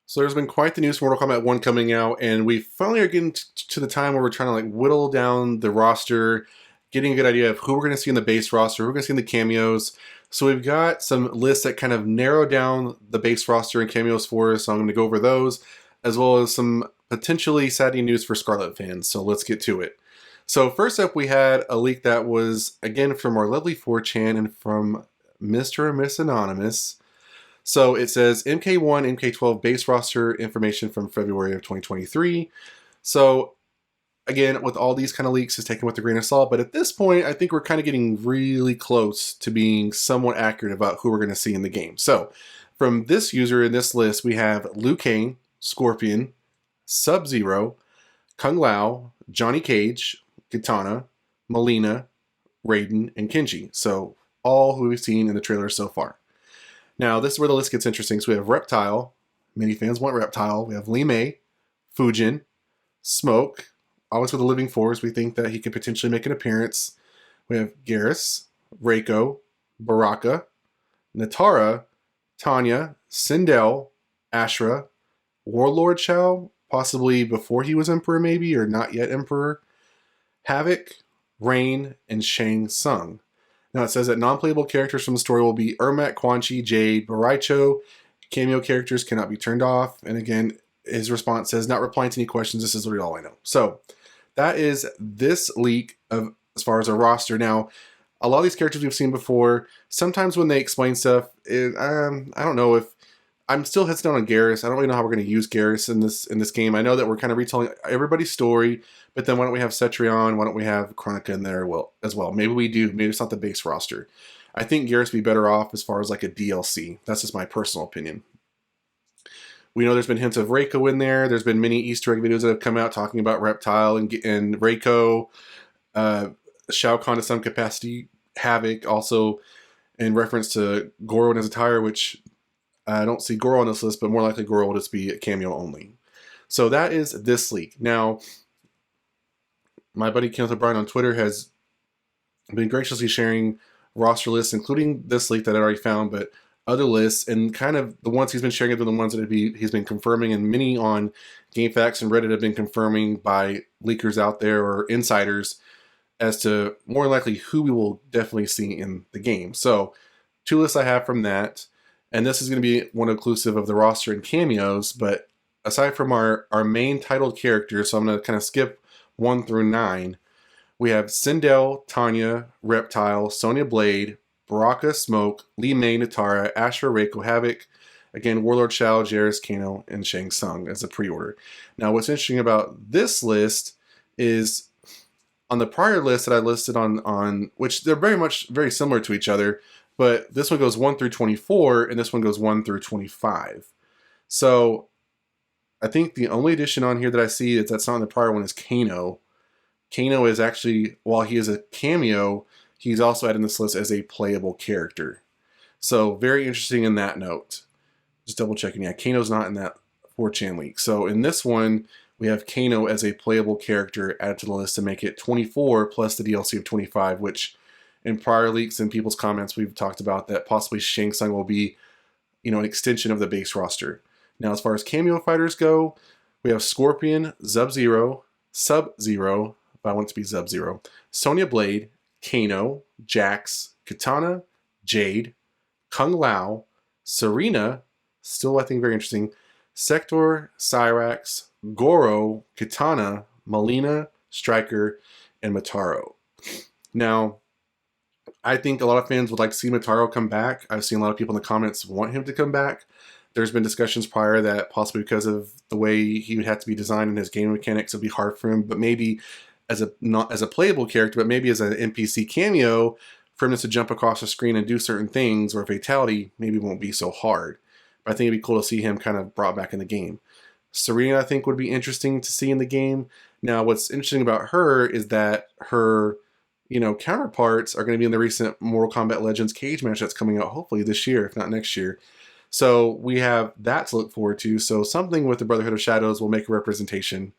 So there's been quite the news for Mortal Kombat 1 coming out, and we finally are getting to the time where we're trying to like whittle down the roster, getting a good idea of who we're going to see in the base roster, who we're going to see in the cameos. So we've got some lists that kind of narrow down the base roster and cameos for us. So I'm going to go over those, as well as some potentially saddening news for Skarlet fans. So let's get to it. So first up, we had a leak that was, again, from our lovely 4chan and from Mr. and Miss Anonymous. So it says MK1, MK12 base roster information from February of 2023. So again, with all these kind of leaks, it's taken with a grain of salt. But at this point, I think we're kind of getting really close to being somewhat accurate about who we're going to see in the game. So from this user in this list, we have Liu Kang, Scorpion, Sub-Zero, Kung Lao, Johnny Cage, Kitana, Melina, Raiden, and Kenji. So all who we've seen in the trailer so far. Now, this is where the list gets interesting. So we have Reptile. Many fans want Reptile. We have Li Mei, Fujin, Smoke. Always with the Living Force, we think that he could potentially make an appearance. We have Garrus, Reiko, Baraka, Natara, Tanya, Sindel, Ashra, Warlord Shao, possibly before he was Emperor maybe, or not yet Emperor, Havoc, Rain, and Shang Tsung. Now it says that non-playable characters from the story will be Ermac, Quan Chi, Jade, Baraicho. Cameo characters cannot be turned off. And again, his response says, not replying to any questions. This is literally all I know. So that is this leak of as far as a roster. Now, a lot of these characters we've seen before, sometimes when they explain stuff, I don't know if I'm still hesitant on Garrus. I don't really know how we're going to use Garrus in this game. I know that we're kind of retelling everybody's story, but then why don't we have Cetrion? Why don't we have Chronica in there as well? Maybe we do. Maybe it's not the base roster. I think Garrus would be better off as far as like a DLC. That's just my personal opinion. We know there's been hints of Reiko in there. There's been many Easter egg videos that have come out talking about Reptile and Reiko, Shao Kahn to some capacity, Havoc, also in reference to Goro and his attire, which I don't see Goro on this list, but more likely Goro will just be a cameo only. So that is this leak. Now, my buddy Kenneth O'Brien on Twitter has been graciously sharing roster lists, including this leak that I already found, but other lists, and kind of the ones he's been sharing have been the ones that he's been confirming, and many on GameFAQs and Reddit have been confirming by leakers out there or insiders as to more likely who we will definitely see in the game. So two lists I have from that, and this is going to be one inclusive of the roster and cameos, but aside from our main titled characters, so I'm going to kind of skip 1 through 9, we have Sindel, Tanya, Reptile, Sonya Blade, Baraka, Smoke, Li Mei, Natara, Ashra, Reiko, Havoc, again, Warlord Shao, Garrus, Kano, and Shang Tsung as a pre-order. Now, what's interesting about this list is on the prior list that I listed on which they're very similar to each other, but this one goes 1 through 24, and this one goes 1 through 25. So I think the only addition on here that I see that's not on the prior one is Kano. Kano is actually, while he is a cameo, he's also added in this list as a playable character. So very interesting in that note. Just double checking. Yeah, Kano's not in that 4chan leak. So in this one, we have Kano as a playable character added to the list to make it 24 plus the DLC of 25, which in prior leaks and people's comments we've talked about that possibly Shang Tsung will be, an extension of the base roster. Now as far as cameo fighters go, we have Scorpion, Sub-Zero, if I want it to be Sub-Zero, Sonya Blade, Kano, Jax, Kitana, Jade, Kung Lao, Serena, still I think very interesting, Sector, Cyrax, Goro, Kitana, Melina, Striker, and Mataro. Now, I think a lot of fans would like to see Mataro come back. I've seen a lot of people in the comments want him to come back. There's been discussions prior that possibly because of the way he would have to be designed in his game mechanics, it would be hard for him, but maybe not as a playable character, but maybe as an NPC cameo, for him to jump across the screen and do certain things, or a fatality maybe won't be so hard. But I think it'd be cool to see him kind of brought back in the game. Serena, I think, would be interesting to see in the game. Now, what's interesting about her is that her, counterparts are going to be in the recent Mortal Kombat Legends cage match that's coming out hopefully this year, if not next year. So we have that to look forward to. So something with the Brotherhood of Shadows will make a representation.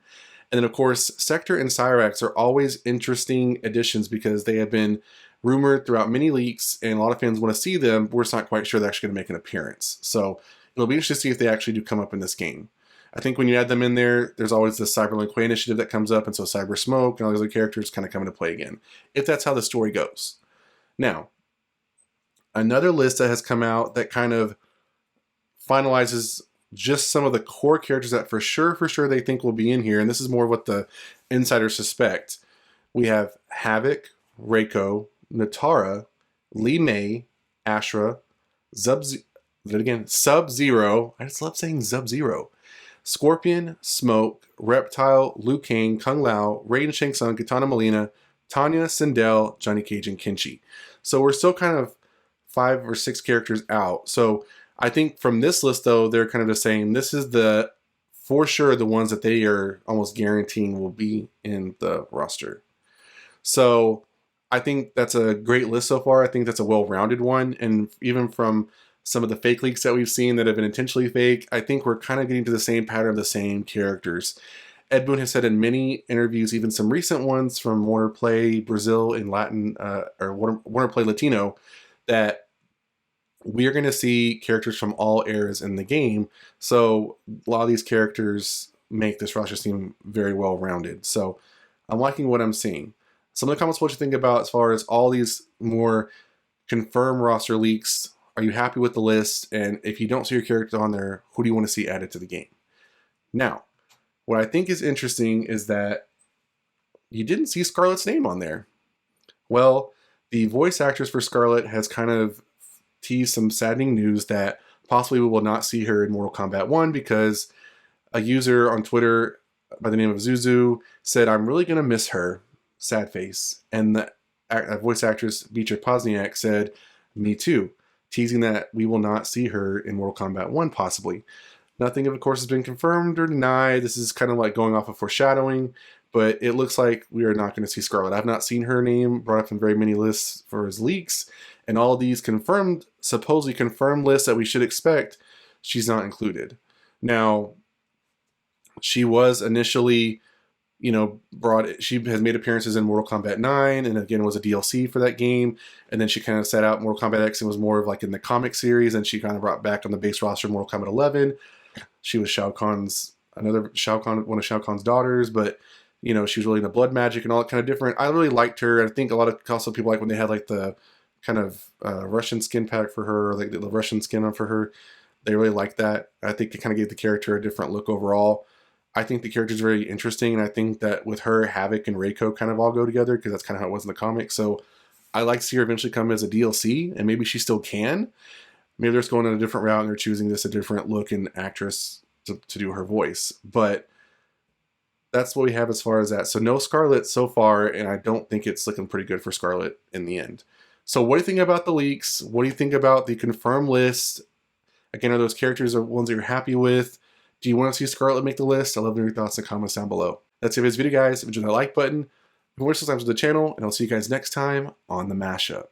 And then, of course, Sector and Cyrax are always interesting additions because they have been rumored throughout many leaks, and a lot of fans want to see them, but we're just not quite sure they're actually going to make an appearance. So It'll be interesting to see if they actually do come up in this game. I think when you add them in there, there's always the Cyberlink Way initiative that comes up, and so Cyber Smoke and all these other characters kind of come into play again, if that's how the story goes. Now, another list that has come out that kind of finalizes just some of the core characters that for sure they think will be in here, and this is more what the insiders suspect. We have Havoc, Reiko, Natara, Lee May, Ashra, Sub-Zero. I just love saying Sub-Zero. Scorpion, Smoke, Reptile, Liu Kang, Kung Lao, Raiden Shang Tsung, Kitana Molina, Tanya, Sindel, Johnny Cage, and Kenshi. So we're still kind of 5 or 6 characters out. So I think from this list, though, they're kind of just saying this is for sure the ones that they are almost guaranteeing will be in the roster. So I think that's a great list so far. I think that's a well-rounded one. And even from some of the fake leaks that we've seen that have been intentionally fake, I think we're kind of getting to the same pattern of the same characters. Ed Boon has said in many interviews, even some recent ones from Warner Play Brazil and Latin, or Warner Play Latino, that we are going to see characters from all eras in the game. So a lot of these characters make this roster seem very well rounded. So I'm liking what I'm seeing. Some of the comments, what you think about as far as all these more confirmed roster leaks. Are you happy with the list? And if you don't see your character on there, who do you want to see added to the game? Now, what I think is interesting is that you didn't see Skarlet's name on there. Well, the voice actress for Skarlet has kind of teased some saddening news that possibly we will not see her in Mortal Kombat 1 because a user on Twitter by the name of Zuzu said, "I'm really going to miss her, sad face." And the voice actress Beatrice Pozniak said, "Me too," teasing that we will not see her in Mortal Kombat 1 possibly. Nothing, of course, has been confirmed or denied. This is kind of like going off of foreshadowing, but it looks like we are not going to see Skarlet. I've not seen her name brought up in very many lists for his leaks, and all these confirmed, supposedly confirmed lists that we should expect, she's not included. Now, she was initially, she has made appearances in Mortal Kombat 9, and again was a DLC for that game, and then she kind of set out Mortal Kombat X and was more of like in the comic series, and she kind of brought back on the base roster Mortal Kombat 11. She was one of Shao Kahn's daughters, but she was really into blood magic and all that kind of different. I really liked her. I think a lot of also people like when they had like the kind of Russian skin pack for her, or like the Russian skin on for her. They really liked that. I think it kind of gave the character a different look overall. I think the character is very interesting, and I think that with her, Havoc and Reiko kind of all go together because that's kind of how it was in the comics. So I like to see her eventually come as a DLC, and maybe she still can. Maybe they're just going on a different route and they're choosing just a different look and actress to do her voice. But that's what we have as far as that. So no Skarlet so far, and I don't think it's looking pretty good for Skarlet in the end. So what do you think about the leaks? What do you think about the confirmed list? Again, are those characters ones that you're happy with? Do you want to see Skarlet make the list? I'd love to hear your thoughts in the comments down below. That's it for this video, guys. If you enjoyed the like button, watch subscribe to the channel, and I'll see you guys next time on the Mashup.